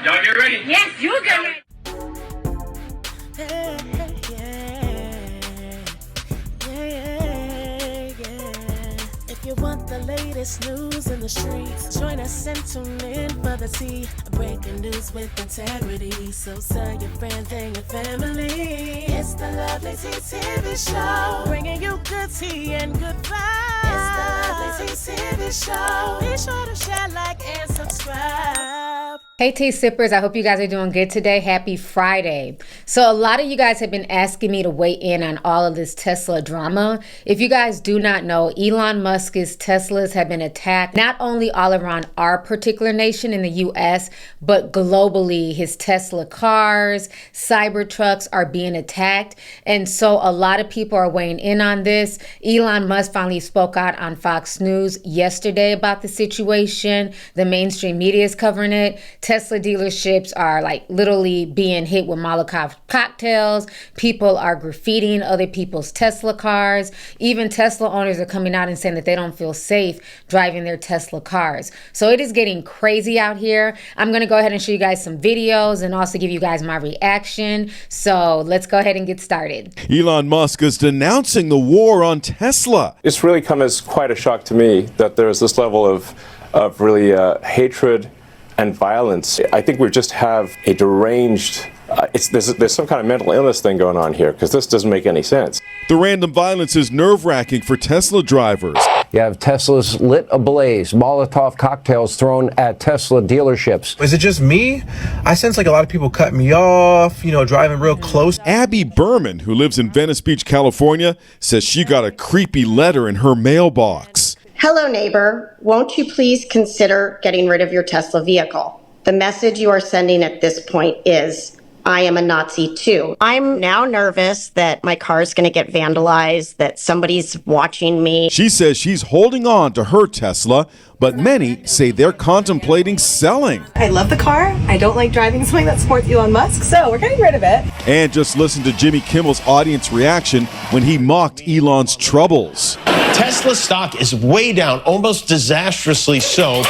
Y'all get ready? Yes, you get ready. If you want the latest news in the streets, join us and tune in for the tea. Breaking news with integrity. So tell your friends and your family. It's the Lovelyti TV show, bringing you good tea and good vibes. It's the Lovelyti TV show. Be sure to share, like, and subscribe. Hey tea sippers, I hope you guys are doing good today. Happy Friday. So a lot of you guys have been asking me to weigh in on all of this Tesla drama. If you guys do not know, Elon Musk's Teslas have been attacked not only all around our particular nation in the US, but globally. His Tesla cars, Cybertrucks are being attacked. And so a lot of people are weighing in on this. Elon Musk finally spoke out on Fox News yesterday about the situation. The mainstream media is covering it. Tesla dealerships are like literally being hit with Molotov cocktails. People are graffitiing other people's Tesla cars. Even Tesla owners are coming out and saying that they don't feel safe driving their Tesla cars. So it is getting crazy out here. I'm going to go ahead and show you guys some videos and also give you guys my reaction. So let's go ahead and get started. Elon Musk is denouncing the war on Tesla. It's really come as quite a shock to me that there's this level of really hatred and violence. I think we just have a deranged, there's some kind of mental illness thing going on here, because this doesn't make any sense. The random violence is nerve-wracking for Tesla drivers. You have Teslas lit ablaze, Molotov cocktails thrown at Tesla dealerships. Is it just me? I sense like a lot of people cut me off, driving real close. Abby Berman, who lives in Venice Beach, California, says she got a creepy letter in her mailbox. Hello, neighbor. Won't you please consider getting rid of your Tesla vehicle? The message you are sending at this point is, I am a Nazi too. I'm now nervous that my car is going to get vandalized, that somebody's watching me. She says she's holding on to her Tesla, but many say they're contemplating selling. I love the car. I don't like driving something that supports Elon Musk, so we're getting rid of it. And just listen to Jimmy Kimmel's audience reaction when he mocked Elon's troubles. Tesla stock is way down, almost disastrously so.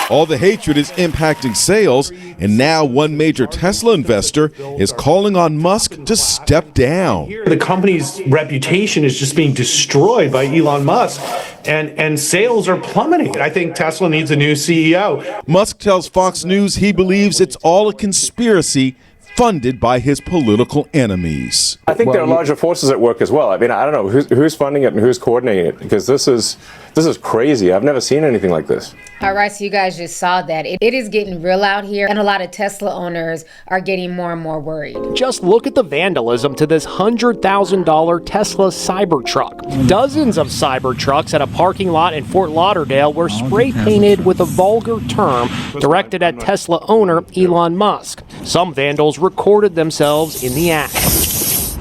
All the hatred is impacting sales, and now one major Tesla investor is calling on Musk to step down. The company's reputation is just being destroyed by Elon Musk, and sales are plummeting. I think Tesla needs a new CEO. Musk tells Fox News he believes it's all a conspiracy funded by his political enemies. I think there are larger forces at work as well. I mean, I don't know who's funding it and who's coordinating it, because this is crazy. I've never seen anything like this. All right, so you guys just saw that. It is getting real out here, and a lot of Tesla owners are getting more and more worried. Just look at the vandalism to this $100,000 Tesla Cybertruck. Dozens of Cybertrucks at a parking lot in Fort Lauderdale were spray painted with a vulgar term directed at Tesla owner Elon Musk. Some vandals recorded themselves in the act.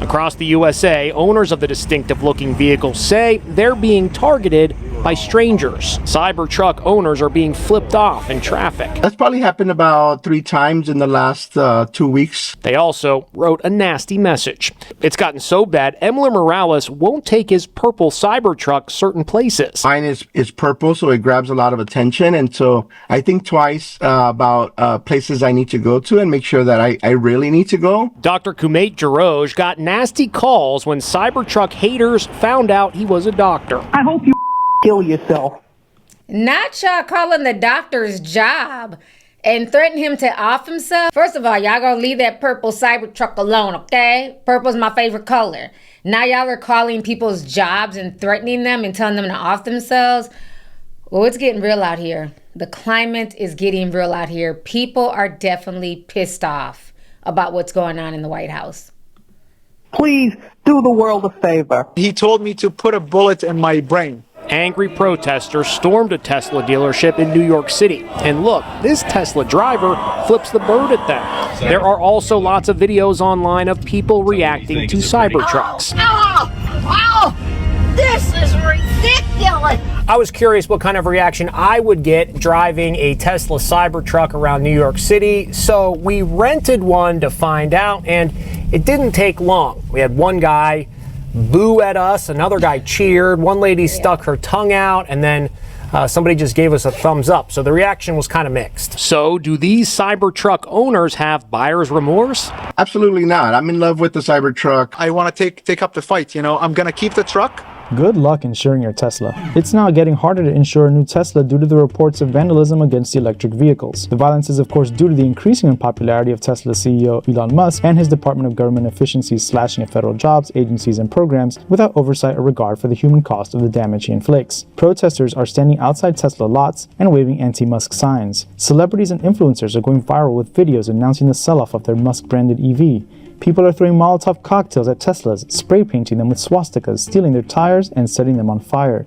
Across the USA, owners of the distinctive-looking vehicles say they're being targeted by strangers. Cybertruck owners are being flipped off in traffic. That's probably happened about 3 times in the last 2 weeks. They also wrote a nasty message. It's gotten so bad, Emler Morales won't take his purple Cybertruck certain places. Mine is purple, so it grabs a lot of attention. And so I think twice about places I need to go to and make sure that I really need to go. Dr. Kumate Jaroge got nasty calls when Cybertruck haters found out he was a doctor. I hope you kill yourself. Not y'all calling the doctor's job and threaten him to off himself. First of all, y'all gonna leave that purple Cybertruck alone, okay? Purple's my favorite color. Now y'all are calling people's jobs and threatening them and telling them to off themselves. Well, it's getting real out here. The climate is getting real out here. People are definitely pissed off about what's going on in the White House. Please do the world a favor. He told me to put a bullet in my brain. Angry protesters stormed a Tesla dealership in New York City. And look, this Tesla driver flips the bird at them. There are also lots of videos online of people reacting to Cybertrucks. This is ridiculous. I was curious what kind of reaction I would get driving a Tesla Cybertruck around New York City, so we rented one to find out, and it didn't take long. We had one guy boo at us, another guy cheered, one lady stuck her tongue out, and then somebody just gave us a thumbs up. So the reaction was kind of mixed. So do these Cybertruck owners have buyer's remorse? Absolutely not. I'm in love with the Cybertruck. I want to take up the fight. I'm going to keep the truck. Good luck insuring your Tesla. It's now getting harder to insure a new Tesla due to the reports of vandalism against the electric vehicles. The violence is of course due to the increasing unpopularity of Tesla CEO Elon Musk and his Department of Government Efficiency slashing at federal jobs, agencies, and programs without oversight or regard for the human cost of the damage he inflicts. Protesters are standing outside Tesla lots and waving anti-Musk signs. Celebrities and influencers are going viral with videos announcing the sell-off of their Musk-branded EV. People are throwing Molotov cocktails at Teslas, spray painting them with swastikas, stealing their tires, and setting them on fire.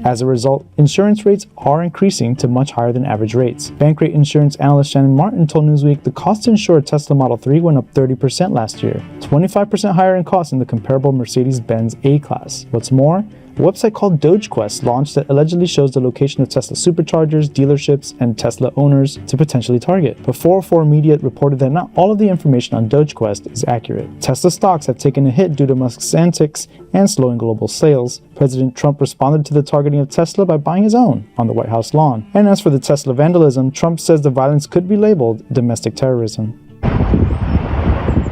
As a result, insurance rates are increasing to much higher than average rates. Bankrate insurance analyst Shannon Martin told Newsweek the cost to insure a Tesla Model 3 went up 30% last year, 25% higher in cost than the comparable Mercedes-Benz A-Class. What's more, a website called DogeQuest launched that allegedly shows the location of Tesla superchargers, dealerships, and Tesla owners to potentially target. But 404 Media reported that not all of the information on DogeQuest is accurate. Tesla stocks have taken a hit due to Musk's antics and slowing global sales. President Trump responded to the targeting of Tesla by buying his own on the White House lawn. And as for the Tesla vandalism, Trump says the violence could be labeled domestic terrorism.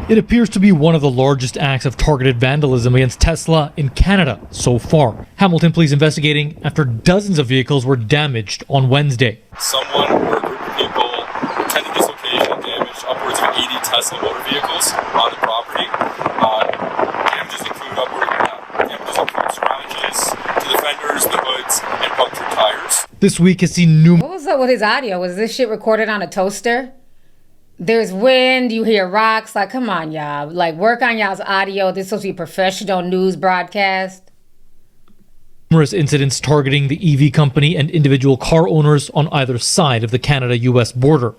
It appears to be one of the largest acts of targeted vandalism against Tesla in Canada so far. Hamilton police investigating after dozens of vehicles were damaged on Wednesday. Someone or a group of people attended this occasion and damaged upwards of 80 Tesla motor vehicles on the property. Damages include scratches to the fenders, the hoods, and punctured tires. This week has seen numerous. What was up with his audio? Was this shit recorded on a toaster? There's wind, you hear rocks. Like, come on, y'all. Like, work on y'all's audio. This is supposed to be a professional news broadcast. Numerous incidents targeting the EV company and individual car owners on either side of the Canada-US border.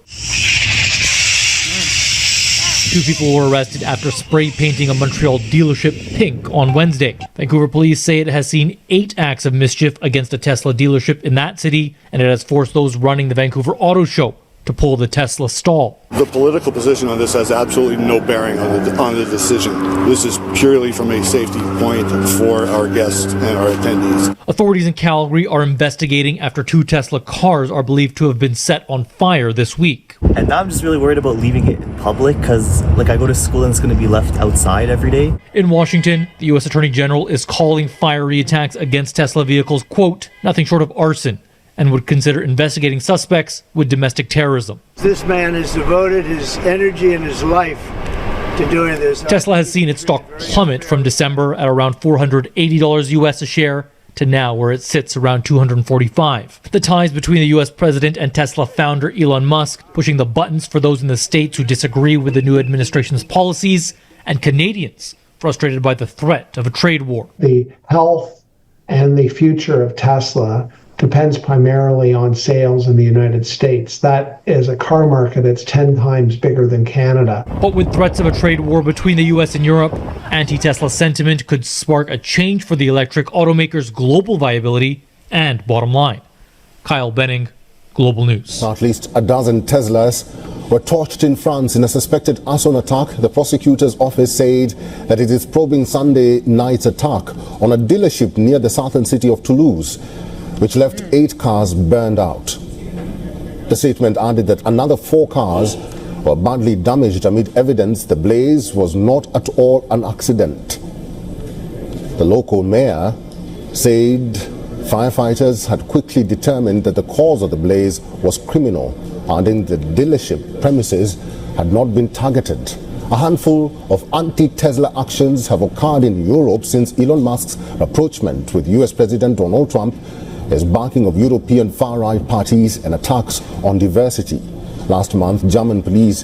2 people were arrested after spray painting a Montreal dealership pink on Wednesday. Vancouver police say it has seen 8 acts of mischief against a Tesla dealership in that city, and it has forced those running the Vancouver Auto Show to pull the Tesla stall. The political position on this has absolutely no bearing on the decision. This is purely from a safety point for our guests and our attendees. Authorities in Calgary are investigating after 2 Tesla cars are believed to have been set on fire this week. And now I'm just really worried about leaving it in public because, I go to school and it's going to be left outside every day. In Washington, the U.S. Attorney General is calling fiery attacks against Tesla vehicles, quote, nothing short of arson, and would consider investigating suspects with domestic terrorism. This man has devoted his energy and his life to doing this. Tesla has seen its stock plummet from December at around $480 US a share to now where it sits around $245. The ties between the US president and Tesla founder Elon Musk pushing the buttons for those in the states who disagree with the new administration's policies, and Canadians frustrated by the threat of a trade war. The health and the future of Tesla depends primarily on sales in the United States. That is a car market that's 10 times bigger than Canada. But with threats of a trade war between the US and Europe, anti-Tesla sentiment could spark a change for the electric automaker's global viability and bottom line. Kyle Benning, Global News. At least a dozen Teslas were torched in France in a suspected arson attack. The prosecutor's office said that it is probing Sunday night's attack on a dealership near the southern city of Toulouse, which left 8 cars burned out. The statement added that another 4 cars were badly damaged amid evidence the blaze was not at all an accident. The local mayor said firefighters had quickly determined that the cause of the blaze was criminal, adding the dealership premises had not been targeted. A handful of anti-Tesla actions have occurred in Europe since Elon Musk's rapprochement with US President Donald Trump, his backing of European far-right parties, and attacks on diversity. Last month, German police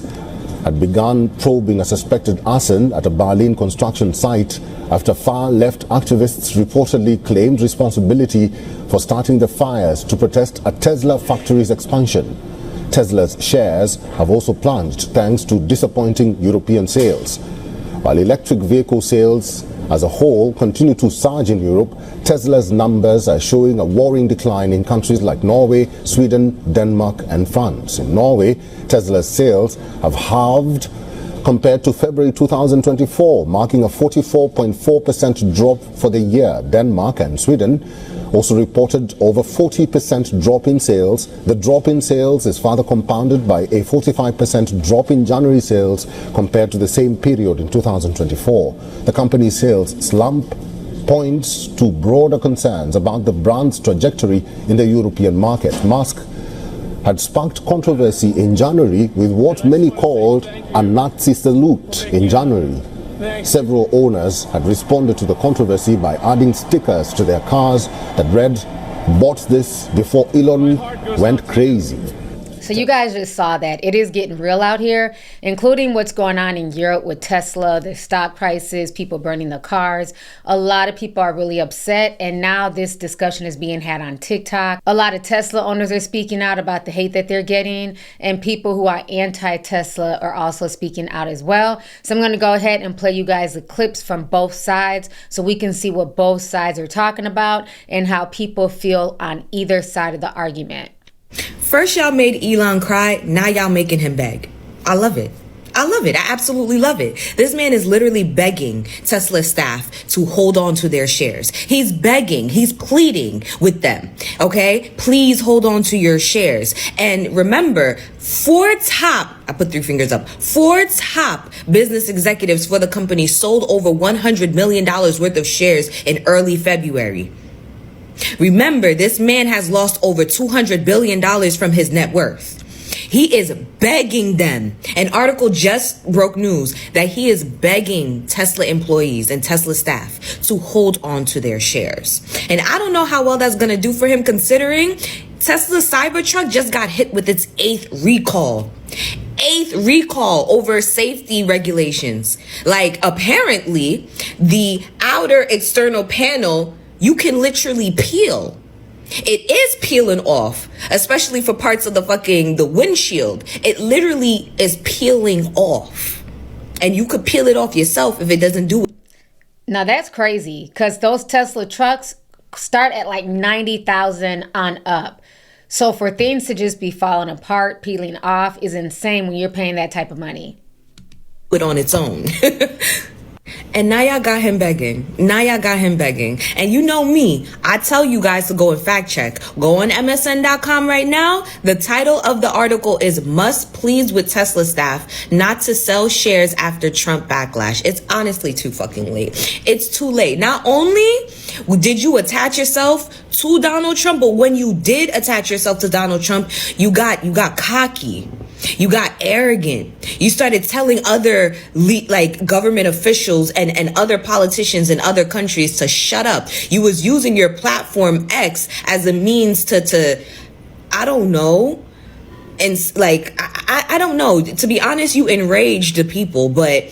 had begun probing a suspected arson at a Berlin construction site after far-left activists reportedly claimed responsibility for starting the fires to protest a Tesla factory's expansion. Tesla's shares have also plunged thanks to disappointing European sales. While electric vehicle sales as a whole continue to surge in Europe, Tesla's numbers are showing a worrying decline in countries like Norway, Sweden, Denmark, and France. In Norway, Tesla's sales have halved compared to February 2024, marking a 44.4% drop for the year. Denmark and Sweden, also reported over 40% drop in sales. The drop in sales is further compounded by a 45% drop in January sales compared to the same period in 2024. The company's sales slump points to broader concerns about the brand's trajectory in the European market. Musk had sparked controversy in January with what many called a Nazi salute in January. Several owners had responded to the controversy by adding stickers to their cars that read, "Bought this before Elon went crazy." So you guys just saw that. It is getting real out here, including what's going on in Europe with Tesla, the stock prices, people burning the cars. A lot of people are really upset, and now this discussion is being had on TikTok. A lot of Tesla owners are speaking out about the hate that they're getting, and people who are anti-Tesla are also speaking out as well. So I'm going to go ahead and play you guys the clips from both sides so we can see what both sides are talking about and how people feel on either side of the argument. First y'all made Elon cry, now y'all making him beg. I love it. I love it. I absolutely love it. This man is literally begging Tesla staff to hold on to their shares. He's begging, he's pleading with them, okay? Please hold on to your shares. And remember, four top business executives for the company sold over $100 million worth of shares in early February. Remember, this man has lost over $200 billion from his net worth. He is begging them. An article just broke news that he is begging Tesla employees and Tesla staff to hold on to their shares. And I don't know how well that's going to do for him, considering Tesla's Cybertruck just got hit with its 8th recall. 8th recall over safety regulations. Like, apparently, the outer external panel you can literally peel. It is peeling off, especially for parts of the windshield. It literally is peeling off. And you could peel it off yourself if it doesn't do it. Now that's crazy, because those Tesla trucks start at like 90,000 on up. So for things to just be falling apart, peeling off is insane when you're paying that type of money. It on its own. And now y'all got him begging. And you know me, I tell you guys to go and fact check. Go on MSN.com right now. The title of the article is "Musk Pleads with Tesla Staff Not to Sell Shares After Trump Backlash." It's honestly too fucking late. It's too late. Not only did you attach yourself to Donald Trump, but when you did attach yourself to Donald Trump, you got cocky. You got arrogant. You started telling other government officials and other politicians in other countries to shut up. You was using your platform X as a means to I don't know. And I don't know. To be honest, you enraged the people, but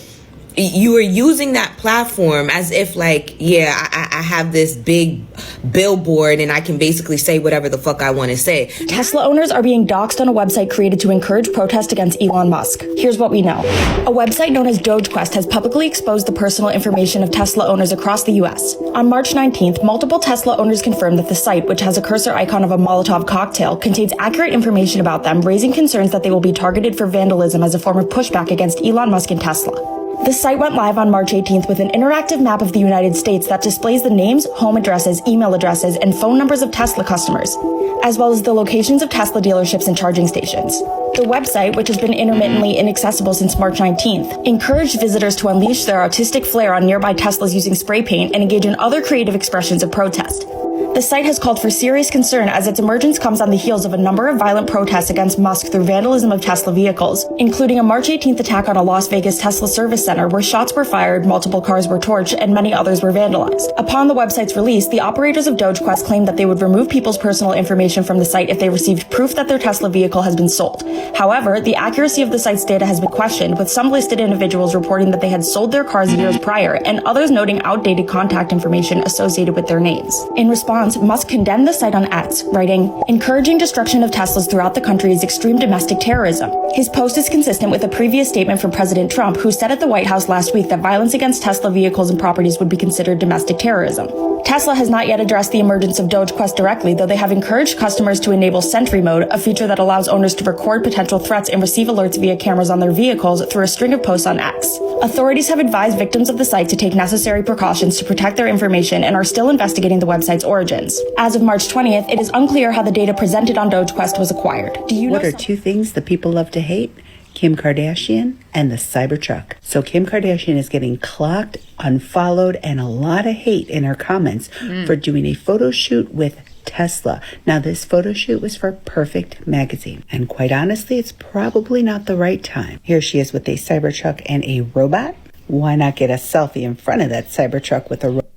you were using that platform as if I have this big billboard and I can basically say whatever the fuck I want to say. Tesla owners are being doxed on a website created to encourage protest against Elon Musk. Here's what we know. A website known as DogeQuest has publicly exposed the personal information of Tesla owners across the US. On March 19th, multiple Tesla owners confirmed that the site, which has a cursor icon of a Molotov cocktail, contains accurate information about them, raising concerns that they will be targeted for vandalism as a form of pushback against Elon Musk and Tesla. The site went live on March 18th with an interactive map of the United States that displays the names, home addresses, email addresses, and phone numbers of Tesla customers, as well as the locations of Tesla dealerships and charging stations. The website, which has been intermittently inaccessible since March 19th, encouraged visitors to unleash their artistic flair on nearby Teslas using spray paint and engage in other creative expressions of protest. The site has called for serious concern as its emergence comes on the heels of a number of violent protests against Musk through vandalism of Tesla vehicles, including a March 18th attack on a Las Vegas Tesla service center where shots were fired, multiple cars were torched, and many others were vandalized. Upon the website's release, the operators of DogeQuest claimed that they would remove people's personal information from the site if they received proof that their Tesla vehicle has been sold. However, the accuracy of the site's data has been questioned, with some listed individuals reporting that they had sold their cars years prior, and others noting outdated contact information associated with their names. In response, Musk condemned the site on X, writing, "Encouraging destruction of Teslas throughout the country is extreme domestic terrorism." His post is consistent with a previous statement from President Trump, who said at the White House last week that violence against Tesla vehicles and properties would be considered domestic terrorism. Tesla has not yet addressed the emergence of DogeQuest directly, though they have encouraged customers to enable Sentry Mode, a feature that allows owners to record potential threats and receive alerts via cameras on their vehicles through a string of posts on X. Authorities have advised victims of the site to take necessary precautions to protect their information and are still investigating the website's origins. As of March 20th, it is unclear how the data presented on DogeQuest was acquired. Do you know what are two things that people love to hate? Kim Kardashian and the Cybertruck. So Kim Kardashian is getting clocked, unfollowed, and a lot of hate in her comments for doing a photo shoot with Tesla. Now, this photo shoot was for Perfect magazine, and quite honestly, it's probably not the right time. Here she is with a Cybertruck and a robot. Why not get a selfie in front of that Cybertruck with a robot?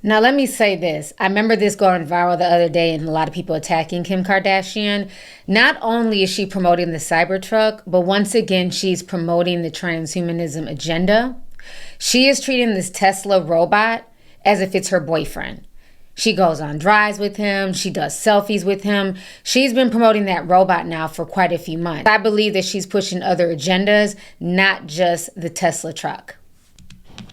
Now, let me say this. I remember this going viral the other day and a lot of people attacking Kim Kardashian. Not only is she promoting the Cybertruck, but once again, she's promoting the transhumanism agenda. She is treating this Tesla robot as if it's her boyfriend. She goes on drives with him. She does selfies with him. She's been promoting that robot now for quite a few months. I believe that she's pushing other agendas, not just the Tesla truck.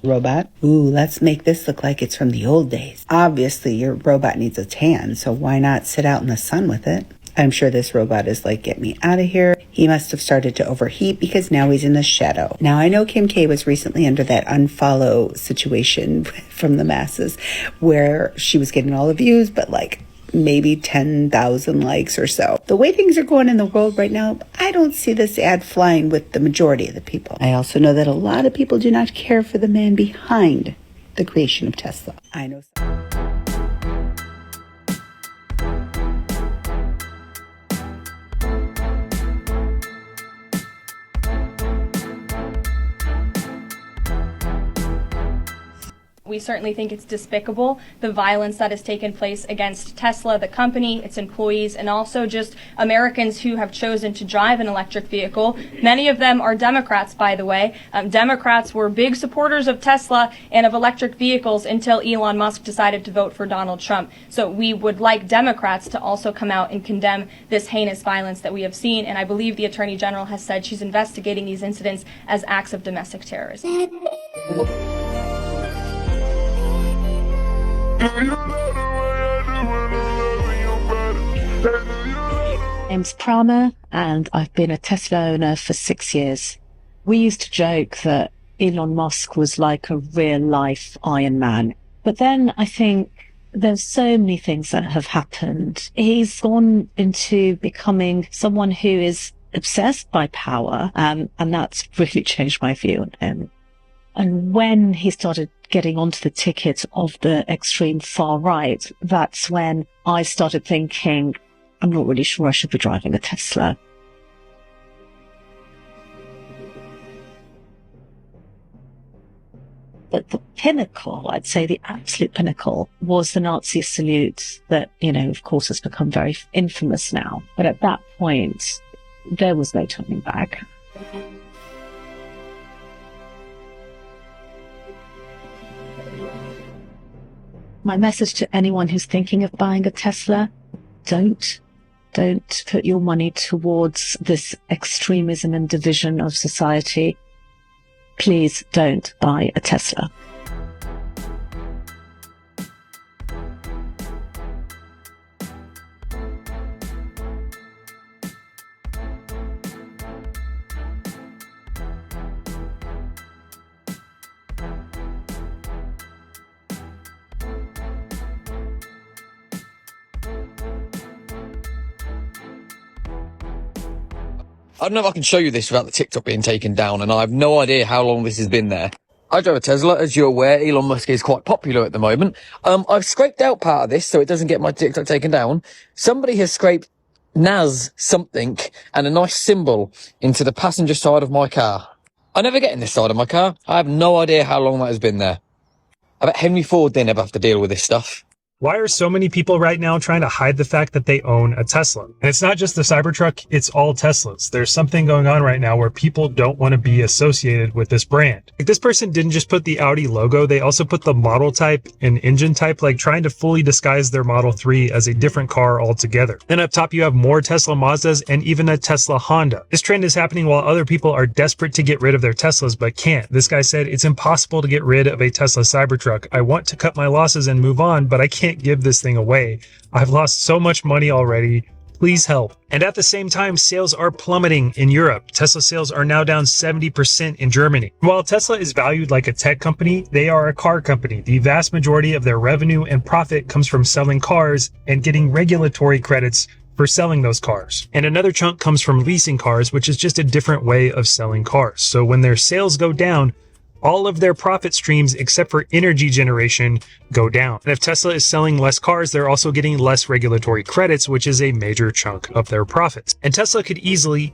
Robot. Ooh, let's make this look like it's from the old days. Obviously, your robot needs a tan, so why not sit out in the sun with it? I'm sure this robot is like, get me out of here. He must have started to overheat because now he's in the shadow. Now, I know Kim K was recently under that unfollow situation from the masses where she was getting all the views, but like maybe 10,000 likes or so. The way things are going in the world right now, I don't see this ad flying with the majority of the people. I also know that a lot of people do not care for the man behind the creation of Tesla. I know some. We certainly think it's despicable, the violence that has taken place against Tesla, the company, its employees, and also just Americans who have chosen to drive an electric vehicle. Many of them are Democrats, by the way. Democrats were big supporters of Tesla and of electric vehicles until Elon Musk decided to vote for Donald Trump. So we would like Democrats to also come out and condemn this heinous violence that we have seen. And I believe the Attorney General has said she's investigating these incidents as acts of domestic terrorism. Name's Prana, and I've been a Tesla owner for 6 years. We used to joke that Elon Musk was like a real-life Iron Man. But then I think there's so many things that have happened. He's gone into becoming someone who is obsessed by power, and that's really changed my view on him. And when he started getting onto the ticket of the extreme far right, that's when I started thinking, I'm not really sure I should be driving a Tesla. But the pinnacle, I'd say the absolute pinnacle, was the Nazi salute that, of course has become very infamous now. But at that point, there was no turning back. My message to anyone who's thinking of buying a Tesla, don't put your money towards this extremism and division of society. Please don't buy a Tesla. I don't know if I can show you this without the TikTok being taken down, and I have no idea how long this has been there. I drove a Tesla. As you're aware, Elon Musk is quite popular at the moment. I've scraped out part of this so it doesn't get my TikTok taken down. Somebody has scraped NAS something and a nice symbol into the passenger side of my car. I never get in this side of my car. I have no idea how long that has been there. I bet Henry Ford didn't ever have to deal with this stuff. Why are so many people right now trying to hide the fact that they own a Tesla? And it's not just the Cybertruck, it's all Teslas. There's something going on right now where people don't want to be associated with this brand. Like, this person didn't just put the Audi logo, they also put the model type and engine type, like trying to fully disguise their Model 3 as a different car altogether. Then up top you have more Tesla Mazdas and even a Tesla Honda. This trend is happening while other people are desperate to get rid of their Teslas but can't. This guy said, "It's impossible to get rid of a Tesla Cybertruck. I want to cut my losses and move on, but I can't give this thing away. I've lost so much money already. Please help." And at the same time, sales are plummeting in Europe. Tesla sales are now down 70% in Germany. While Tesla is valued like a tech company, they are a car company. The vast majority of their revenue and profit comes from selling cars and getting regulatory credits for selling those cars. And another chunk comes from leasing cars, which is just a different way of selling cars. So when their sales go down, all of their profit streams, except for energy generation, go down. And if Tesla is selling less cars, they're also getting less regulatory credits, which is a major chunk of their profits. And Tesla could easily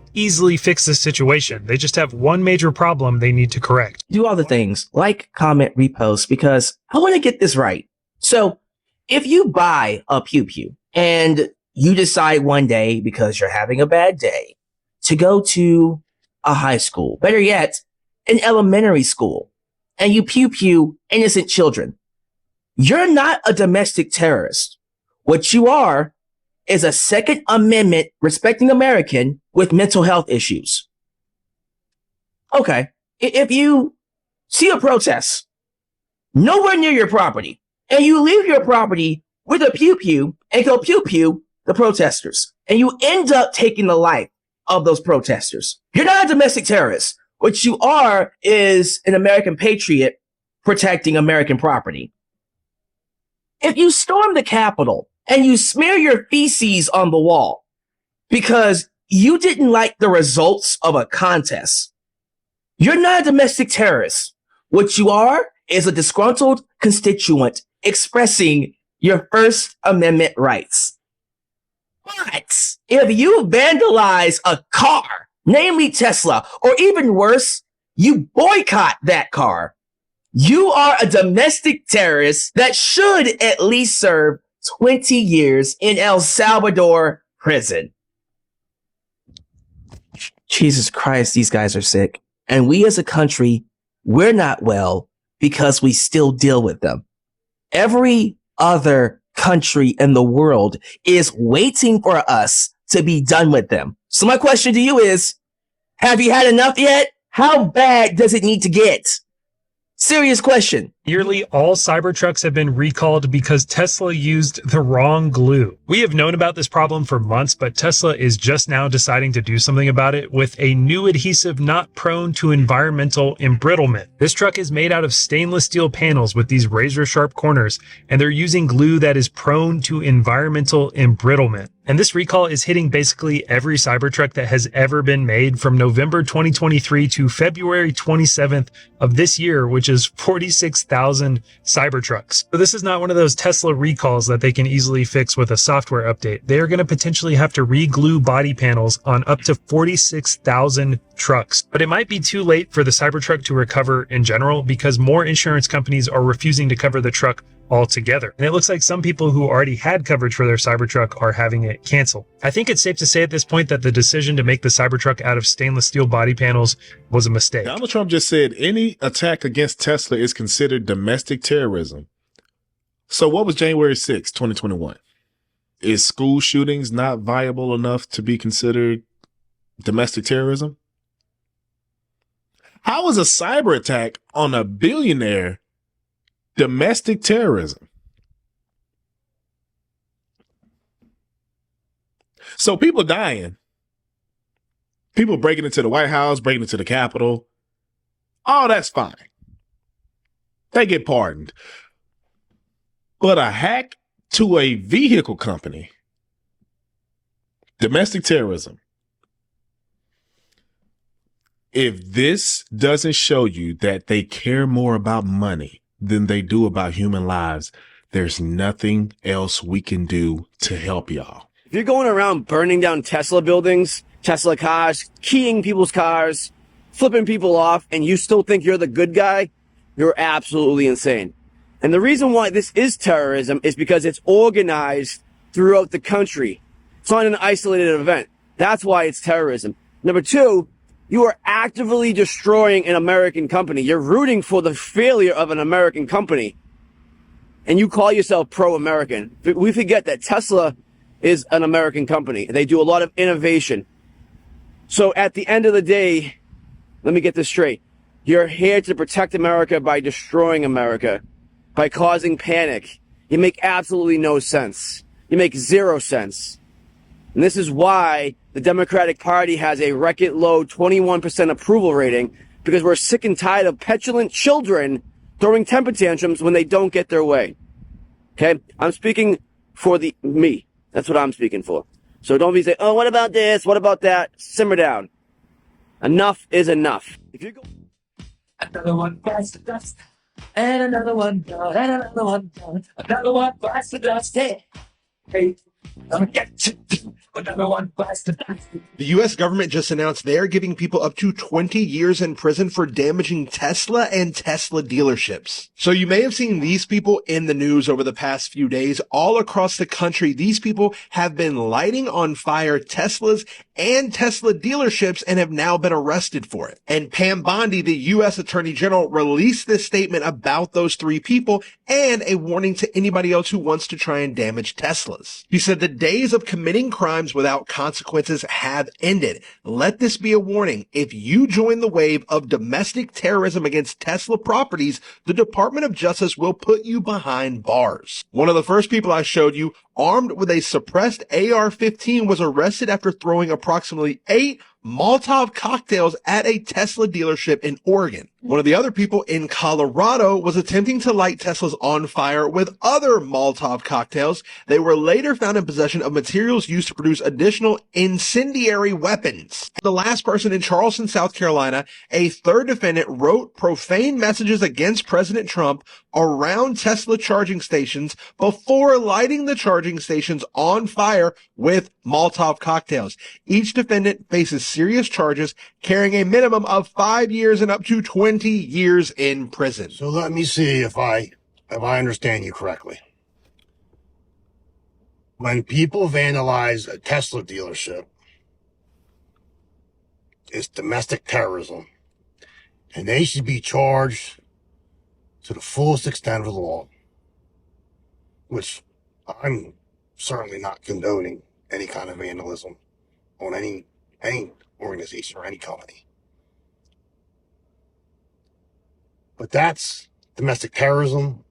fix this situation. They just have one major problem they need to correct. Do all the things, like, comment, repost, because I want to get this right. So if you buy a Pew Pew and you decide one day, because you're having a bad day, to go to a high school, better yet, an elementary school, and you pew pew innocent children, you're not a domestic terrorist. What you are is a Second Amendment respecting American with mental health issues. Okay, if you see a protest nowhere near your property and you leave your property with a pew pew and go pew pew the protesters, and you end up taking the life of those protesters, you're not a domestic terrorist. What you are is an American patriot protecting American property. If you storm the Capitol and you smear your feces on the wall because you didn't like the results of a contest, you're not a domestic terrorist. What you are is a disgruntled constituent expressing your First Amendment rights. But if you vandalize a car, namely Tesla, or even worse, you boycott that car, you are a domestic terrorist that should at least serve 20 years in El Salvador prison. Jesus Christ, these guys are sick. And we as a country, we're not well because we still deal with them. Every other country in the world is waiting for us to be done with them. So my question to you is, have you had enough yet? How bad does it need to get? Serious question. Nearly all Cybertrucks have been recalled because Tesla used the wrong glue. We have known about this problem for months, but Tesla is just now deciding to do something about it with a new adhesive not prone to environmental embrittlement. This truck is made out of stainless steel panels with these razor sharp corners, and they're using glue that is prone to environmental embrittlement. And this recall is hitting basically every Cybertruck that has ever been made from November 2023 to February 27th of this year, which is 46,000 Cybertrucks. So this is not one of those Tesla recalls that they can easily fix with a software update. They are going to potentially have to re-glue body panels on up to 46,000 trucks. But it might be too late for the Cybertruck to recover in general because more insurance companies are refusing to cover the truck altogether. And it looks like some people who already had coverage for their Cybertruck are having it canceled. I think it's safe to say at this point that the decision to make the Cybertruck out of stainless steel body panels was a mistake. Donald Trump just said any attack against Tesla is considered domestic terrorism. So what was January 6, 2021? Is school shootings not viable enough to be considered domestic terrorism? How is a cyber attack on a billionaire domestic terrorism? So people dying, people breaking into the White House, breaking into the Capitol, all that's fine. They get pardoned. But a hack to a vehicle company, domestic terrorism. If this doesn't show you that they care more about money than they do about human lives, there's nothing else we can do to help y'all. If you're going around burning down Tesla buildings, Tesla cars, keying people's cars, flipping people off, and you still think you're the good guy, you're absolutely insane. And the reason why this is terrorism is because it's organized throughout the country. It's not an isolated event. That's why it's terrorism. Number two, you are actively destroying an American company. You're rooting for the failure of an American company. And you call yourself pro-American. We forget that Tesla is an American company. They do a lot of innovation. So at the end of the day, let me get this straight. You're here to protect America by destroying America, by causing panic. You make absolutely no sense. You make zero sense. And this is why the Democratic Party has a record low 21% approval rating, because we're sick and tired of petulant children throwing temper tantrums when they don't get their way. Okay? I'm speaking for me. That's what I'm speaking for. So don't be saying, oh, what about this? What about that? Simmer down. Enough is enough. If you go... Another one bites the dust, and another one down, and another one down. Another one bites the dust. Hey, hey, I'm gonna get you. Another one bites the dust. The U.S. government just announced they're giving people up to 20 years in prison for damaging Tesla and Tesla dealerships. So you may have seen these people in the news over the past few days. All across the country, these people have been lighting on fire Teslas and Tesla dealerships and have now been arrested for it. And Pam Bondi, the U.S. Attorney General, released this statement about those three people and a warning to anybody else who wants to try and damage Teslas. He said the days of committing crimes without consequences have ended. Let this be a warning. If you join the wave of domestic terrorism against Tesla properties, the Department of Justice will put you behind bars. One of the first people I showed you, armed with a suppressed AR-15, was arrested after throwing approximately 8 Molotov cocktails at a Tesla dealership in Oregon. One of the other people in Colorado was attempting to light Teslas on fire with other Molotov cocktails. They were later found in possession of materials used to produce additional incendiary weapons. The last person in Charleston, South Carolina, a third defendant wrote profane messages against President Trump around Tesla charging stations before lighting the charging stations on fire with Molotov cocktails. Each defendant faces serious charges, carrying a minimum of 5 years and up to 20 years in prison. So let me see if I understand you correctly. When people vandalize a Tesla dealership, it's domestic terrorism, and they should be charged to the fullest extent of the law, which I'm certainly not condoning any kind of vandalism on any organization or any company. But that's domestic terrorism.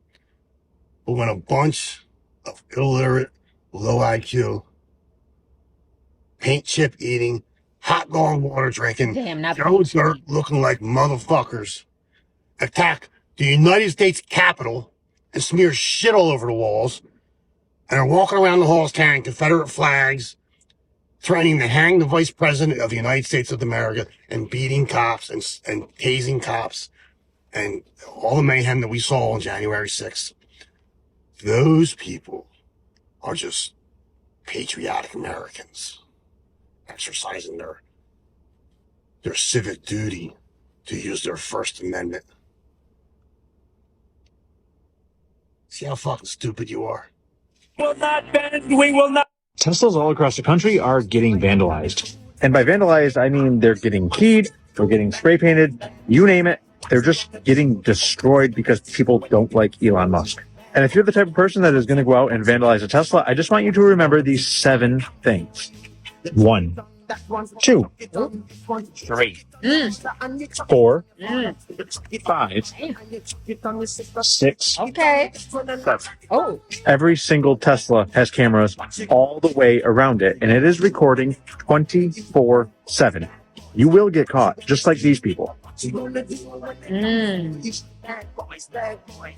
But when a bunch of illiterate, low IQ, paint chip eating, hot dog water drinking, Joe Dirt looking like motherfuckers attack the United States Capitol and smear shit all over the walls and are walking around the halls carrying Confederate flags, threatening to hang the Vice President of the United States of America and beating cops and tasing cops and all the mayhem that we saw on January 6th. Those people are just patriotic Americans exercising their civic duty to use their First Amendment. See how fucking stupid you are? Will not bend, we will not. Teslas all across the country are getting vandalized. And by vandalized, I mean they're getting keyed, they're getting spray painted, you name it. They're just getting destroyed because people don't like Elon Musk. And if you're the type of person that is going to go out and vandalize a Tesla, I just want you to remember these 7 things. 1, 2, 3, 4, 5, 6, Okay. 7. Oh. Every single Tesla has cameras all the way around it, and it is recording 24/7. You will get caught, just like these people.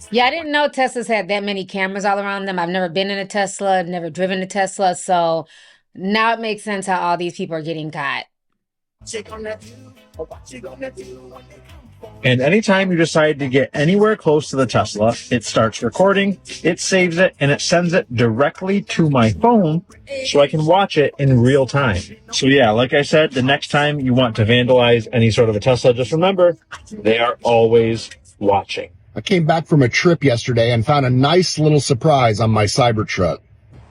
Yeah, I didn't know Teslas had that many cameras all around them. I've never been in a Tesla. I've never driven a Tesla. So now it makes sense how all these people are getting caught. And anytime you decide to get anywhere close to the Tesla, it starts recording, it saves it, and it sends it directly to my phone so I can watch it in real time. So yeah, like I said, the next time you want to vandalize any sort of a Tesla, just remember, they are always watching. I came back from a trip yesterday and found a nice little surprise on my Cybertruck.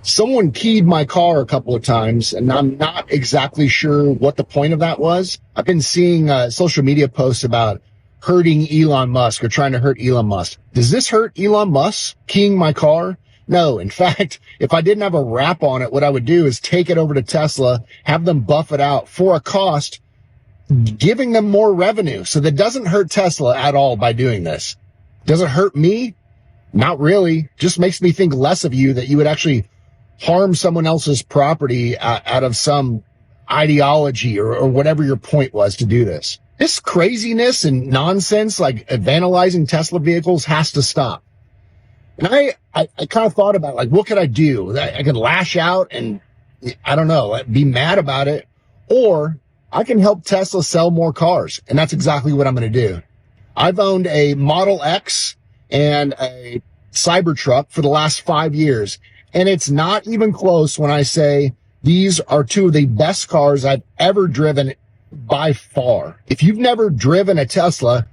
Someone keyed my car a couple of times, and I'm not exactly sure what the point of that was. I've been seeing social media posts about hurting Elon Musk or trying to hurt Elon Musk. Does this hurt Elon Musk keying my car? No. In fact, if I didn't have a wrap on it, what I would do is take it over to Tesla, have them buff it out for a cost, giving them more revenue. So that doesn't hurt Tesla at all by doing this. Does it hurt me? Not really. Just makes me think less of you that you would actually harm someone else's property out of some ideology or whatever your point was to do this. This craziness and nonsense, like vandalizing Tesla vehicles, has to stop. And I kind of thought about, like, what could I do? I could lash out and, I don't know, be mad about it. Or I can help Tesla sell more cars. And that's exactly what I'm going to do. I've owned a Model X and a Cybertruck for the last 5 years. And it's not even close when I say these are two of the best cars I've ever driven by far. If you've never driven a Tesla,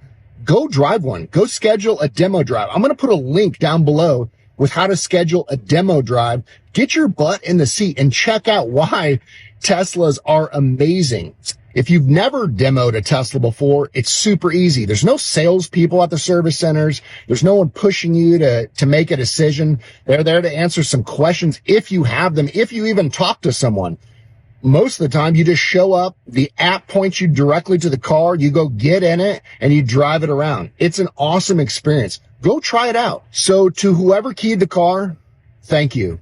go drive one. Go schedule a demo drive. I'm going to put a link down below with how to schedule a demo drive. Get your butt in the seat and check out why Teslas are amazing. If you've never demoed a Tesla before, it's super easy. There's no salespeople at the service centers. There's no one pushing you to make a decision. They're there to answer some questions if you have them, if you even talk to someone. Most of the time, you just show up, the app points you directly to the car, you go get in it, and you drive it around. It's an awesome experience. Go try it out. So to whoever keyed the car, thank you.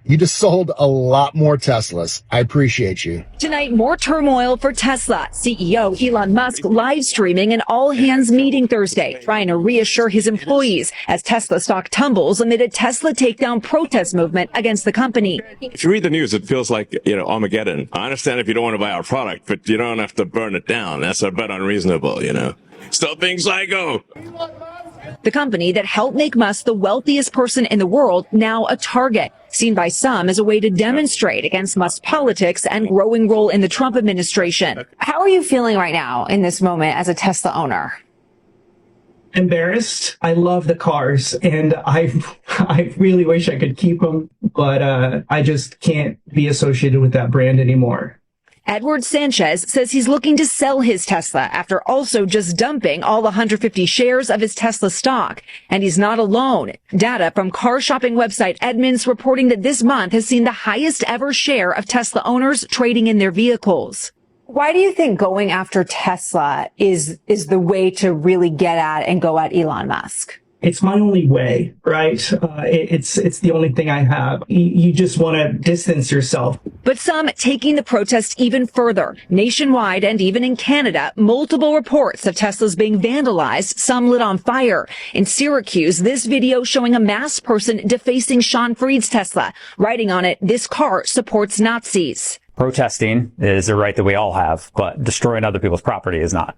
You just sold a lot more Teslas. I appreciate you. Tonight, more turmoil for Tesla. CEO Elon Musk live streaming an all-hands meeting Thursday, trying to reassure his employees as Tesla stock tumbles amid a Tesla takedown protest movement against the company. If you read the news, it feels like, Armageddon. I understand if you don't want to buy our product, but you don't have to burn it down. That's a bit unreasonable, Stop being psycho. The company that helped make Musk the wealthiest person in the world, now a target, seen by some as a way to demonstrate against Musk's politics and growing role in the Trump administration. How are you feeling right now in this moment as a Tesla owner? Embarrassed. I love the cars, and I really wish I could keep them, but I just can't be associated with that brand anymore. Edward Sanchez says he's looking to sell his Tesla after also just dumping all 150 shares of his Tesla stock. And he's not alone. Data from car shopping website Edmunds reporting that this month has seen the highest ever share of Tesla owners trading in their vehicles. Why do you think going after Tesla is the way to really get at and go at Elon Musk? It's my only way, right? It's the only thing I have. You just want to distance yourself. But some taking the protest even further. Nationwide and even in Canada, multiple reports of Teslas being vandalized, some lit on fire. In Syracuse, this video showing a masked person defacing Sean Freed's Tesla, writing on it, "This car supports Nazis." Protesting is a right that we all have, but destroying other people's property is not.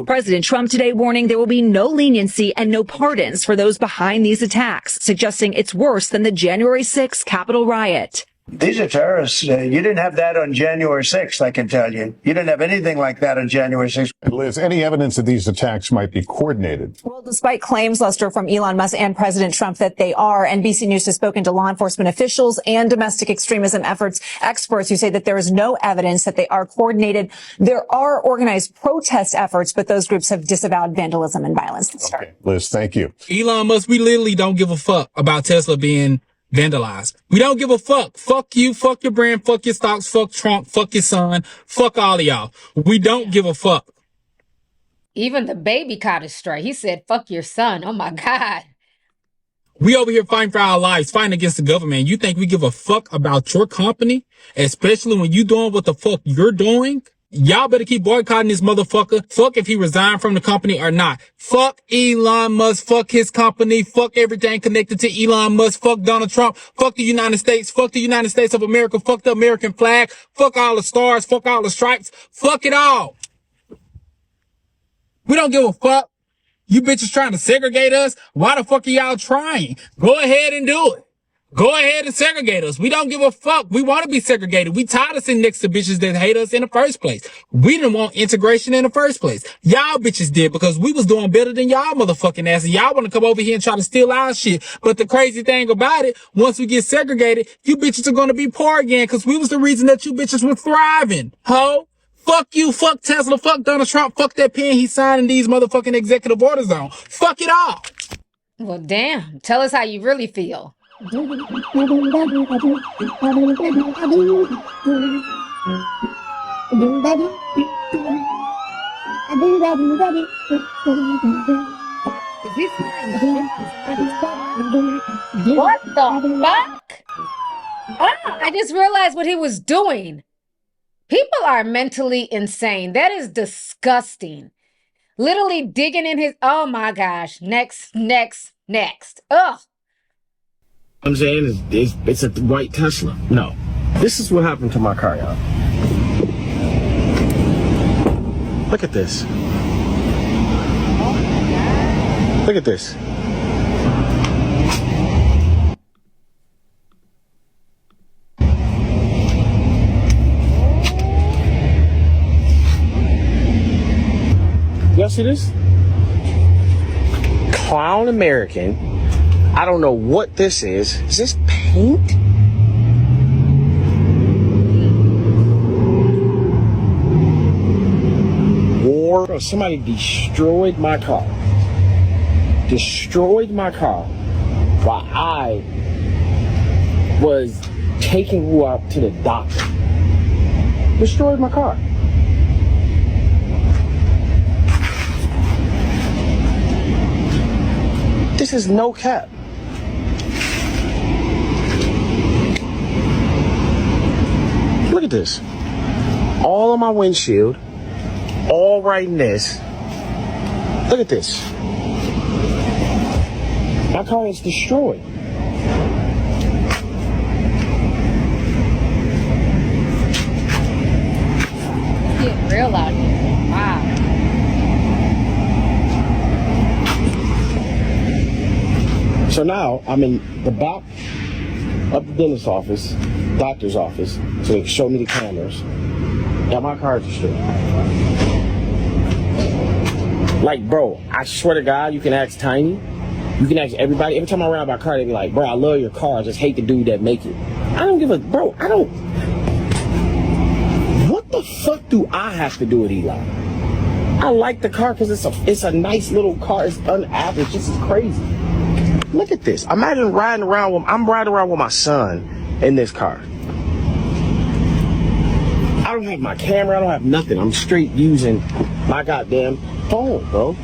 President Trump today warning there will be no leniency and no pardons for those behind these attacks, suggesting it's worse than the January 6th Capitol riot. These are terrorists. You didn't have that on January 6th, I can tell you. You didn't have anything like that on January 6th. And Liz, any evidence that these attacks might be coordinated? Well, despite claims, Lester, from Elon Musk and President Trump that they are, NBC News has spoken to law enforcement officials and domestic extremism experts who say that there is no evidence that they are coordinated. There are organized protest efforts, but those groups have disavowed vandalism and violence. Okay, Liz, thank you. Elon Musk, we literally don't give a fuck about Tesla being vandalized. We don't give a fuck. Fuck you, fuck your brand, fuck your stocks, fuck Trump, fuck your son, fuck all of y'all. We don't give a fuck. Even the baby caught it straight. He said, fuck your son. Oh my God. We over here fighting for our lives, fighting against the government. You think we give a fuck about your company? Especially when you doing what the fuck you're doing? Y'all better keep boycotting this motherfucker. Fuck if he resigned from the company or not. Fuck Elon Musk. Fuck his company. Fuck everything connected to Elon Musk. Fuck Donald Trump. Fuck the United States. Fuck the United States of America. Fuck the American flag. Fuck all the stars. Fuck all the stripes. Fuck it all. We don't give a fuck. You bitches trying to segregate us? Why the fuck are y'all trying? Go ahead and do it. Go ahead and segregate us. We don't give a fuck. We want to be segregated. We tired of sitting next to bitches that hate us in the first place. We didn't want integration in the first place. Y'all bitches did because we was doing better than y'all motherfucking asses. Y'all want to come over here and try to steal our shit. But the crazy thing about it, once we get segregated, you bitches are going to be poor again because we was the reason that you bitches were thriving. Ho? Fuck you, fuck Tesla, fuck Donald Trump, fuck that pen he's signing these motherfucking executive orders on. Fuck it all. Well, damn. Tell us how you really feel. What the fuck? I just realized what he was doing. People are mentally insane. That is disgusting. Literally digging in his... Oh my gosh. Next. Ugh. I'm saying it's a white Tesla. No. This is what happened to my car, y'all. Look at this. Look at this. Y'all see this? Clown American. I don't know what this is. Is this paint? War. Bro, somebody destroyed my car. Destroyed my car while I was taking you out to the doctor. Destroyed my car. This is no cap. Look at this. All on my windshield. All right in this. Look at this. My car is destroyed. It's getting real out here. Wow. So now I'm in the back of the dentist's office, doctor's office, so they can show me the cameras. Yeah, my car is destroyed. Like, bro, I swear to God, you can ask Tiny. You can ask everybody. Every time I ride my car, they be like, bro, I love your car. I just hate the dude that make it. I don't give a, bro, I don't. What the fuck do I have to do with Elon? I like the car because it's a nice little car. It's unaverage. This is crazy. Look at this. Imagine I'm riding around with my son in this car. I don't have my camera. I don't have nothing. I'm straight using my goddamn phone, bro.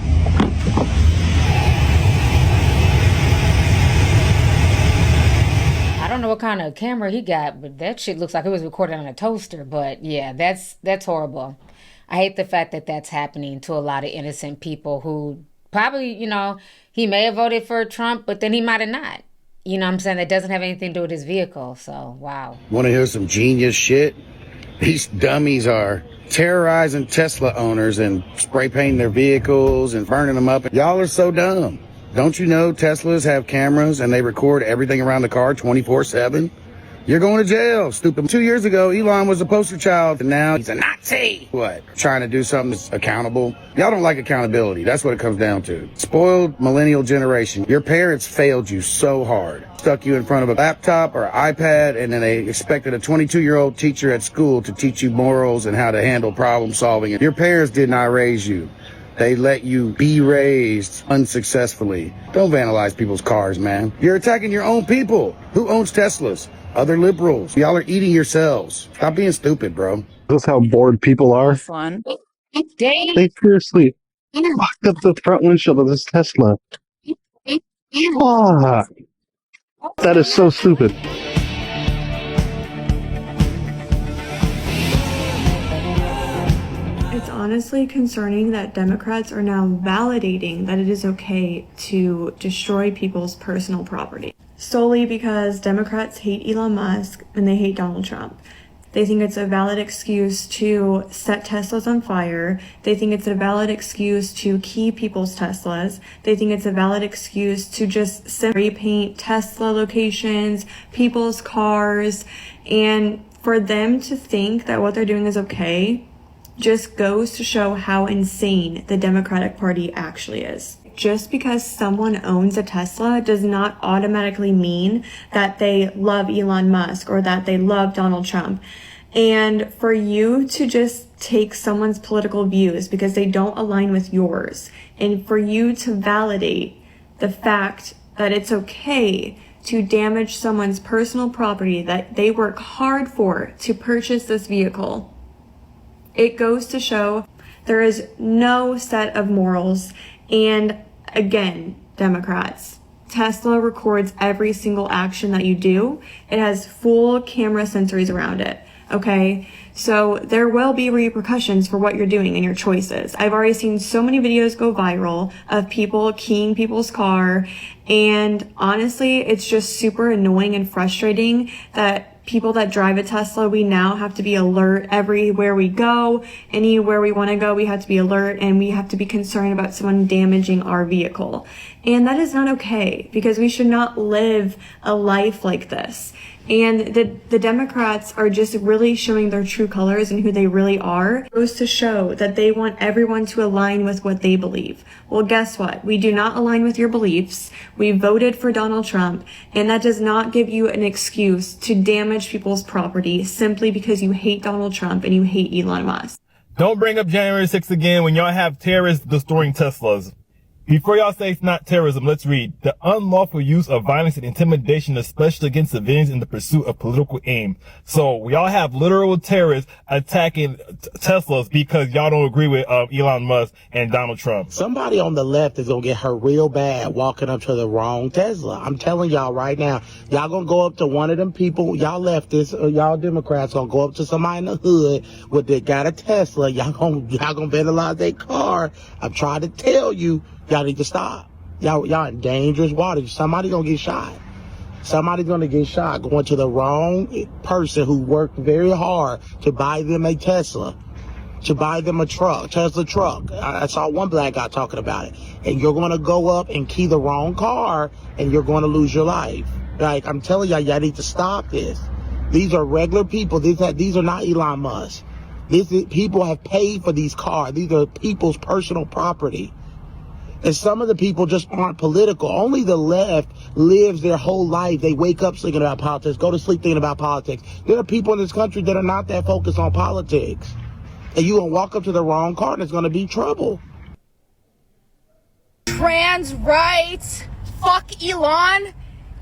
I don't know what kind of camera he got, but that shit looks like it was recorded on a toaster. But yeah, that's horrible. I hate the fact that that's happening to a lot of innocent people who probably, he may have voted for Trump, but then he might have not. You know what I'm saying? That doesn't have anything to do with his vehicle. So, wow. Want to hear some genius shit? These dummies are terrorizing Tesla owners and spray painting their vehicles and burning them up. Y'all are so dumb. Don't you know Teslas have cameras and they record everything around the car 24/7? You're going to jail, stupid. 2 years ago, Elon was a poster child, and now he's a Nazi. What? Trying to do something that's accountable? Y'all don't like accountability. That's what it comes down to. Spoiled millennial generation. Your parents failed you so hard. Stuck you in front of a laptop or iPad, and then they expected a 22-year-old teacher at school to teach you morals and how to handle problem solving. Your parents did not raise you. They let you be raised unsuccessfully. Don't vandalize people's cars, man. You're attacking your own people. Who owns Teslas? Other liberals. Y'all are eating yourselves. Stop being stupid, bro. This is how bored people are. Fun. They seriously fucked up the front windshield of this Tesla. Fuck. That is so stupid. It's honestly concerning that Democrats are now validating that it is okay to destroy people's personal property solely because Democrats hate Elon Musk and they hate Donald Trump. They think it's a valid excuse to set Teslas on fire. They think it's a valid excuse to key people's Teslas. They think it's a valid excuse to just spray paint Tesla locations, people's cars. And for them to think that what they're doing is okay just goes to show how insane the Democratic Party actually is. Just because someone owns a Tesla does not automatically mean that they love Elon Musk or that they love Donald Trump. And for you to just take someone's political views because they don't align with yours, and for you to validate the fact that it's okay to damage someone's personal property that they work hard for to purchase this vehicle, it goes to show there is no set of morals. And again, Democrats, Tesla records every single action that you do. It has full camera sensors around it. Okay, so there will be repercussions for what you're doing and your choices. I've already seen so many videos go viral of people keying people's car, and honestly, it's just super annoying and frustrating that people that drive a Tesla, we now have to be alert everywhere we go, anywhere we want to go, we have to be alert, and we have to be concerned about someone damaging our vehicle. And that is not okay, because we should not live a life like this. And the Democrats are just really showing their true colors and who they really are. It goes to show that they want everyone to align with what they believe. Well, guess what? We do not align with your beliefs. We voted for Donald Trump, and that does not give you an excuse to damage people's property simply because you hate Donald Trump and you hate Elon Musk. Don't bring up January 6th again when y'all have terrorists destroying Teslas. Before y'all say it's not terrorism, let's read. The unlawful use of violence and intimidation, especially against civilians in the pursuit of political aim. So we all have literal terrorists attacking Teslas because y'all don't agree with Elon Musk and Donald Trump. Somebody on the left is going to get hurt real bad walking up to the wrong Tesla. I'm telling y'all right now, y'all going to go up to one of them people, y'all leftists or y'all Democrats going to go up to somebody in the hood with they got a Tesla. Y'all going to vandalize their car. I'm trying to tell you. Y'all need to stop. Y'all in dangerous waters. Somebody gonna get shot. Somebody's gonna get shot going to the wrong person who worked very hard to buy them a Tesla, to buy them a truck, Tesla truck. I saw one black guy talking about it. And you're gonna go up and key the wrong car and you're gonna lose your life. Like, I'm telling y'all need to stop this. These are regular people. These are not Elon Musk. People have paid for these cars. These are people's personal property. And some of the people just aren't political. Only the left lives their whole life. They wake up thinking about politics, go to sleep thinking about politics. There are people in this country that are not that focused on politics. And you're going to walk up to the wrong car and it's going to be trouble. Trans rights. Fuck Elon.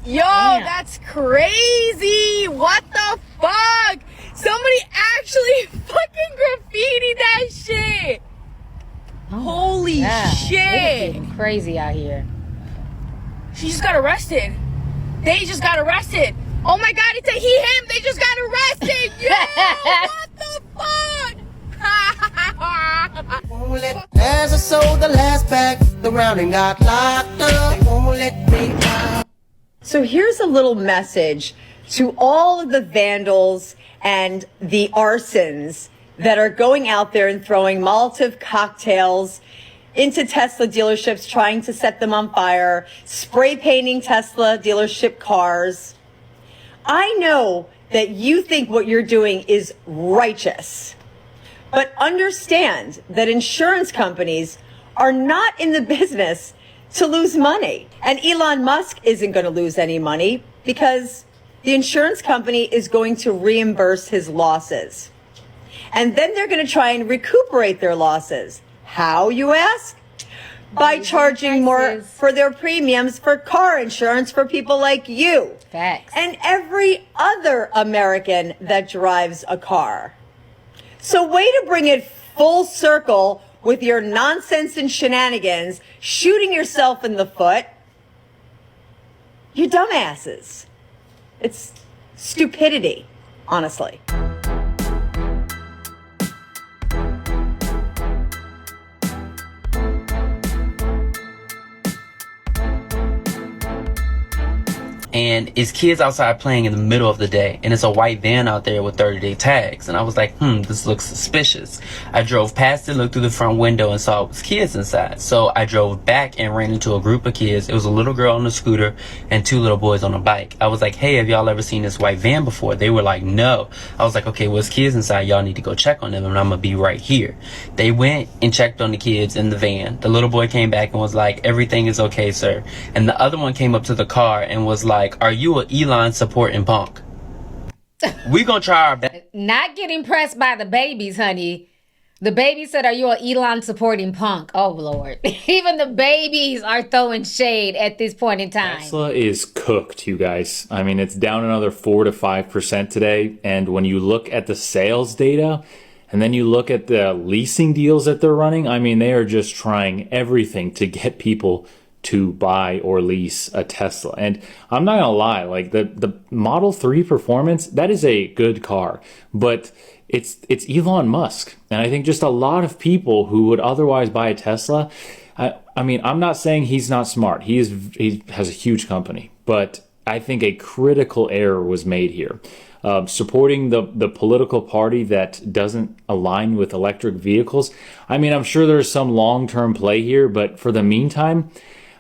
Yo, that's crazy. What the fuck? Somebody actually fucking graffitied that shit. Holy shit! It's crazy out here. She just got arrested. They just got arrested. Oh my god, it's a he, him. They just got arrested. Yo, what the fuck? As I sold the last bag around and got locked up, they won't let me out. So here's a little message to all of the vandals and the arsons that are going out there and throwing Molotov cocktails into Tesla dealerships, trying to set them on fire, spray painting Tesla dealership cars. I know that you think what you're doing is righteous, but understand that insurance companies are not in the business to lose money. And Elon Musk isn't going to lose any money because the insurance company is going to reimburse his losses. And then they're going to try and recuperate their losses. How, you ask? By charging more for their premiums for car insurance for people like you. Facts. And every other American that drives a car. So way to bring it full circle with your nonsense and shenanigans, shooting yourself in the foot. You dumbasses. It's stupidity, honestly. and it's kids outside playing in the middle of the day, and it's a white van out there with 30-day tags. And I was like, this looks suspicious. I drove past it, looked through the front window, and saw it was kids inside. So I drove back and ran into a group of kids. It was a little girl on a scooter and 2 little boys on a bike. I was like, hey, have y'all ever seen this white van before? They were like, no. I was like, okay, well, it's kids inside. Y'all need to go check on them, and I'm gonna be right here. They went and checked on the kids in the van. The little boy came back and was like, everything is okay, sir. And the other one came up to the car and was like, are you an Elon supporting punk? We gonna try our best. Not get impressed by the babies, honey. The baby said, are you an Elon supporting punk? Oh, Lord. Even the babies are throwing shade at this point in time. Tesla is cooked, you guys. I mean, it's down another 4 to 5% today. And when you look at the sales data, and then you look at the leasing deals that they're running, I mean, they are just trying everything to get people to buy or lease a Tesla. And I'm not gonna lie, like the Model 3 Performance, that is a good car, but it's Elon Musk. And I think just a lot of people who would otherwise buy a Tesla, I mean, I'm not saying he's not smart. He has a huge company, but I think a critical error was made here. Supporting the political party that doesn't align with electric vehicles. I mean, I'm sure there's some long-term play here, but for the meantime,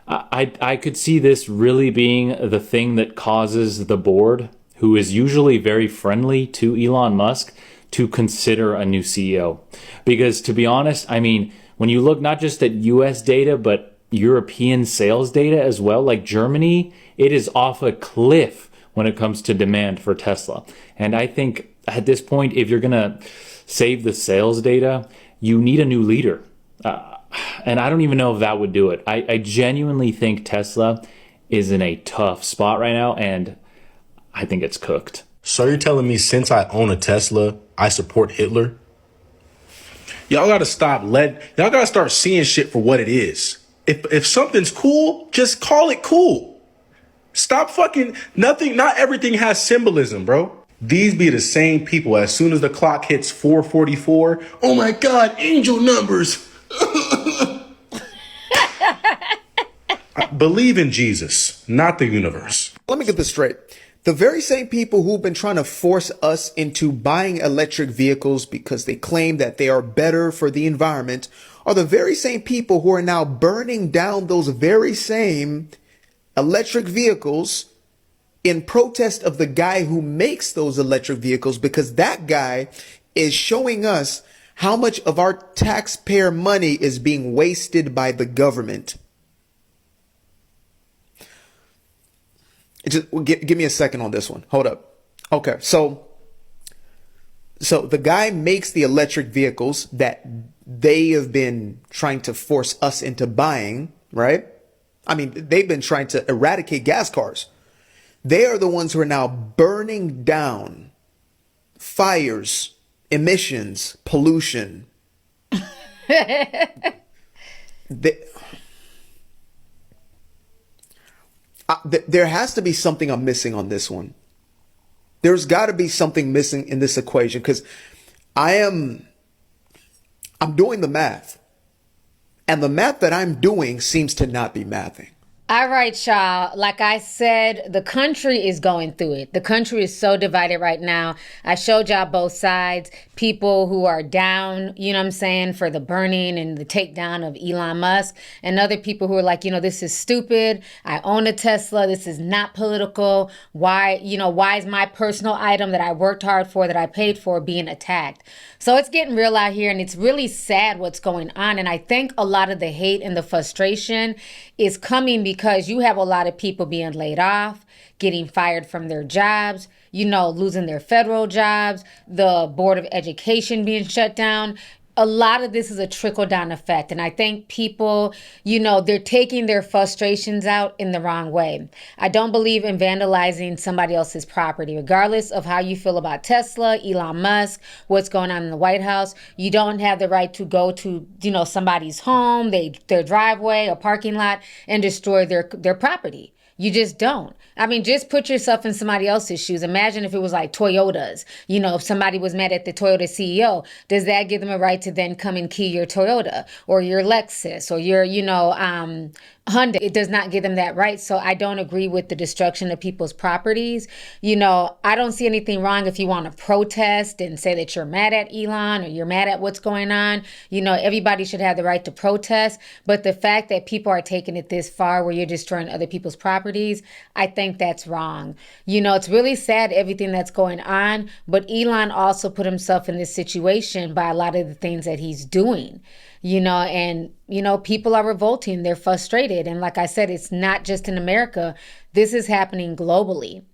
I could see this really being the thing that causes the board, who is usually very friendly to Elon Musk, to consider a new CEO. Because to be honest, I mean, when you look not just at US data, but European sales data as well, like Germany, it is off a cliff when it comes to demand for Tesla. And I think at this point, if you're gonna save the sales data, you need a new leader. And I don't even know if that would do it. I genuinely think Tesla is in a tough spot right now, and I think it's cooked. So you're telling me since I own a Tesla, I support Hitler? Y'all gotta y'all gotta start seeing shit for what it is. If something's cool, just call it cool. Stop not everything has symbolism, bro. These be the same people as soon as the clock hits 4:44. Oh my God, angel numbers. Believe in Jesus, not the universe. Let me get this straight. The very same people who've been trying to force us into buying electric vehicles because they claim that they are better for the environment are the very same people who are now burning down those very same electric vehicles in protest of the guy who makes those electric vehicles, because that guy is showing us how much of our taxpayer money is being wasted by the government. Just give me a second on this one. Hold up. Okay, so the guy makes the electric vehicles that they have been trying to force us into buying, right? I mean, they've been trying to eradicate gas cars. They are the ones who are now burning down fires, emissions, pollution. There has to be something I'm missing on this one. There's got to be something missing in this equation, because I'm doing the math, and the math that I'm doing seems to not be mathing. All right, y'all. Like I said, the country is going through it. The country is so divided right now. I showed y'all both sides. People who are down, you know what I'm saying, for the burning and the takedown of Elon Musk, and other people who are like, this is stupid. I own a Tesla. This is not political. Why is my personal item that I worked hard for, that I paid for, being attacked? So it's getting real out here, and it's really sad what's going on. And I think a lot of the hate and the frustration is coming because you have a lot of people being laid off, getting fired from their jobs, losing their federal jobs, the Board of Education being shut down. A lot of this is a trickle-down effect. And I think people, they're taking their frustrations out in the wrong way. I don't believe in vandalizing somebody else's property. Regardless of how you feel about Tesla, Elon Musk, what's going on in the White House, you don't have the right to go to, somebody's home, their driveway, a parking lot, and destroy their property. You just don't. I mean, just put yourself in somebody else's shoes. Imagine if it was like Toyotas. If somebody was mad at the Toyota CEO, does that give them a right to then come and key your Toyota or your Lexus or your, Hyundai, it does not give them that right. So I don't agree with the destruction of people's properties. You know, I don't see anything wrong if you want to protest and say that you're mad at Elon or you're mad at what's going on. You know, everybody should have the right to protest. But the fact that people are taking it this far where you're destroying other people's properties, I think that's wrong. You know, it's really sad everything that's going on, but Elon also put himself in this situation by a lot of the things that he's doing. You know, and, you know, people are revolting. They're frustrated. And like I said, it's not just in America. This is happening globally.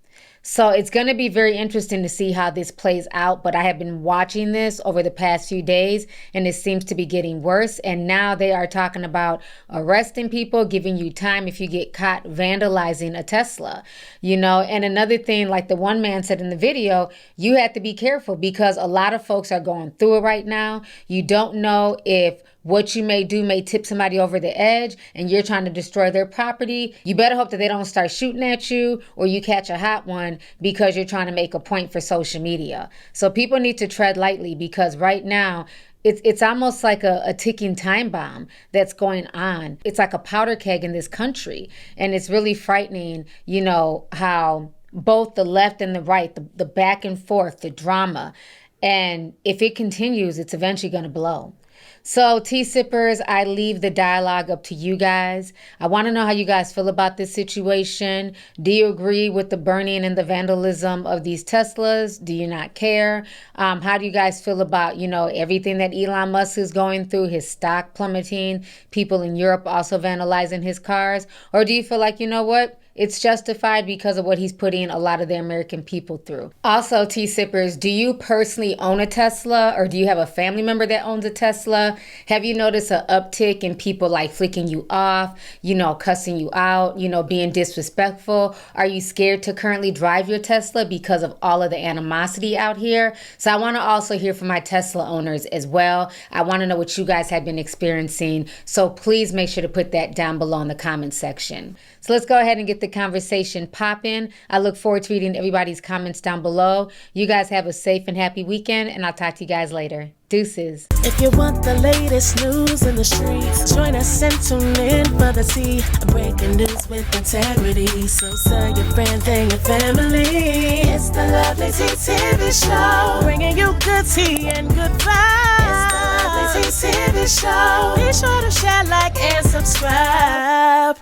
So it's going to be very interesting to see how this plays out. But I have been watching this over the past few days, and it seems to be getting worse. And now they are talking about arresting people, giving you time if you get caught vandalizing a Tesla. You know, and another thing, like the one man said in the video, you have to be careful because a lot of folks are going through it right now. You don't know if what you may do may tip somebody over the edge and you're trying to destroy their property. You better hope that they don't start shooting at you or you catch a hot one because you're trying to make a point for social media. So people need to tread lightly because right now it's almost like a ticking time bomb that's going on. It's like a powder keg in this country. And it's really frightening, you know, how both the left and the right, the back and forth, the drama. And if it continues, it's eventually going to blow. So tea sippers, I leave the dialogue up to you guys. I want to know how you guys feel about this situation. Do you agree with the burning and the vandalism of these Teslas? Do you not care? How do you guys feel about, you know, everything that Elon Musk is going through, his stock plummeting, people in Europe also vandalizing his cars? Or do you feel like, you know what? It's justified because of what he's putting a lot of the American people through. Also, tea sippers, do you personally own a Tesla or do you have a family member that owns a Tesla? Have you noticed an uptick in people like flicking you off, you know, cussing you out, you know, being disrespectful? Are you scared to currently drive your Tesla because of all of the animosity out here? So I want to also hear from my Tesla owners as well. I want to know what you guys have been experiencing. So please make sure to put that down below in the comment section. So let's go ahead and get the conversation popping. I look forward to reading everybody's comments down below. You guys have a safe and happy weekend, and I'll talk to you guys later. Deuces. If you want the latest news in the streets, join us and tune in for the tea. Breaking news with integrity. So tell your friends and your family. It's the Lovelyti TV show, bringing you good tea and good vibes. It's the Lovelyti TV show. Be sure to share, like, and subscribe.